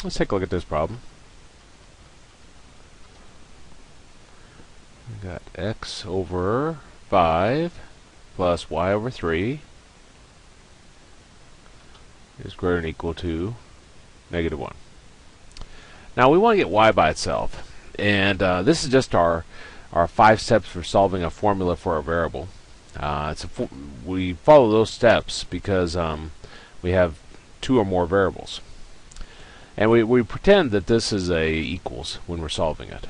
Let's take a look at this problem. We got x over 5 plus y over 3 is greater than or equal to -1. Now we want to get y by itself, and this is just our 5 steps for solving a formula for a variable. We follow those steps because we have 2 or more variables, and we pretend that this is a equals when we're solving it,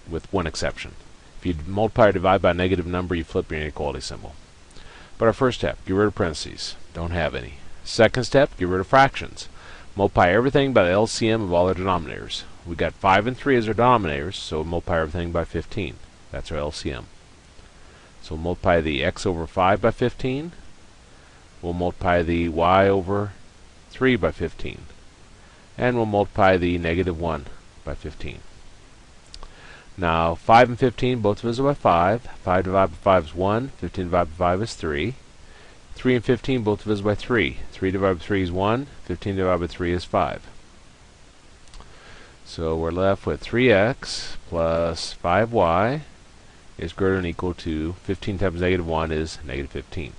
with one exception. If you multiply or divide by a negative number, you flip your inequality symbol. But our first step, get rid of parentheses. Don't have any. Second step, get rid of fractions. Multiply everything by the LCM of all our denominators. We got 5 and 3 as our denominators, so we'll multiply everything by 15. That's our LCM. So we'll multiply the x over 5 by 15. We'll multiply the y over 3 by 15. And we'll multiply the -1 by 15. Now 5 and 15 both divisible by 5. 5 divided by 5 is 1. 15 divided by 5 is 3. 3 and 15 both divisible by 3. 3 divided by 3 is 1. 15 divided by 3 is 5. So we're left with 3x plus 5y is greater than or equal to 15 times -1 is -15.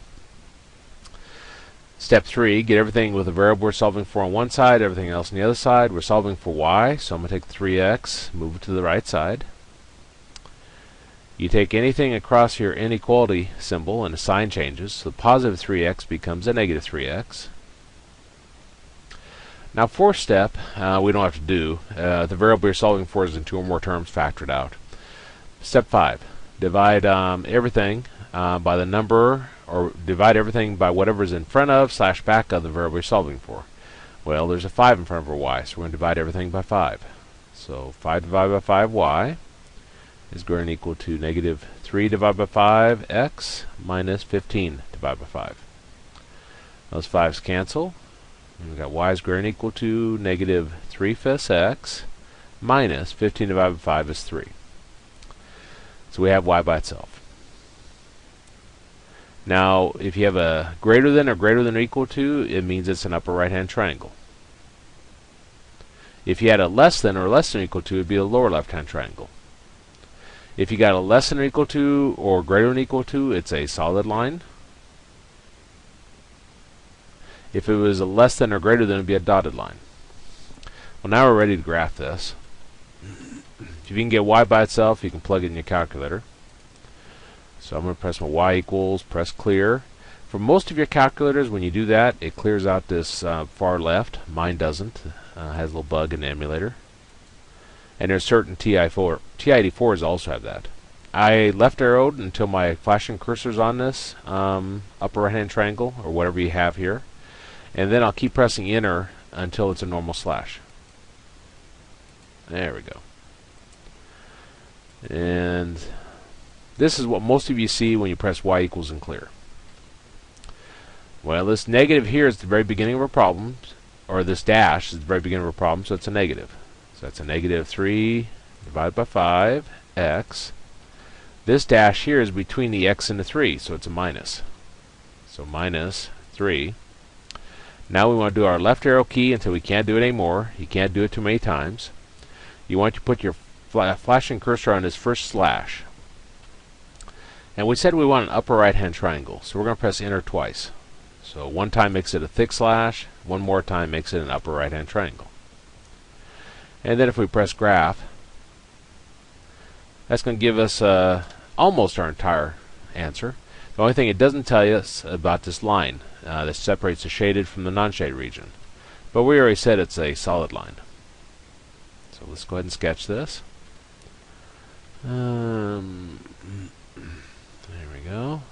Step 3, get everything with a variable we're solving for on one side, everything else on the other side. We're solving for y, so I'm going to take 3x, move it to the right side. You take anything across your inequality symbol and the sign changes, so the positive 3x becomes a negative 3x. Now fourth step, we don't have to do. The variable you're solving for is in 2 or more terms factored out. Step 5, divide everything by the number, or divide everything by whatever is in front of / back of the variable you're solving for. Well, there's a 5 in front of our y, so we're going to divide everything by 5. So 5 divided by 5y is greater than or equal to -3 divided by 5x minus 15 divided by 5. Those 5's cancel. And we've got y is greater than or equal to -3/5 x minus 15 divided by 5 is 3. So we have y by itself. Now, if you have a greater than or equal to, it means it's an upper right-hand triangle. If you had a less than or equal to, it would be a lower left-hand triangle. If you got a less than or equal to or greater than or equal to, it's a solid line. If it was a less than or greater than, it would be a dotted line. Well, now we're ready to graph this. If you can get y by itself, you can plug it in your calculator. So I'm going to press my y equals, press clear. For most of your calculators, when you do that, it clears out this far left. Mine doesn't. Has a little bug in the emulator. And there's certain TI-84s also have that. I left arrowed until my flashing cursor's on this upper right-hand triangle, or whatever you have here. And then I'll keep pressing enter until it's a normal slash. There we go. And this is what most of you see when you press y equals and clear. Well, this negative here is the very beginning of our problem, or this dash is the very beginning of our problem, so it's a negative. So that's a -3 divided by 5x. This dash here is between the x and the 3, so it's a minus. So -3. Now we want to do our left arrow key until we can't do it anymore. You can't do it too many times. You want to put your flashing cursor on this first slash. And we said we want an upper right hand triangle, so we're going to press enter twice. So one time makes it a thick slash, one more time makes it an upper right hand triangle. And then if we press graph, that's going to give us almost our entire answer. The only thing it doesn't tell us about this line that separates the shaded from the non-shaded region. But we already said it's a solid line. So let's go ahead and sketch this. There we go.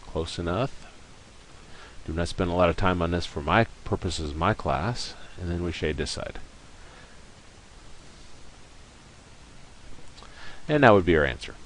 Close enough. Do not spend a lot of time on this for my purposes of my class. And then we shade this side. And that would be our answer.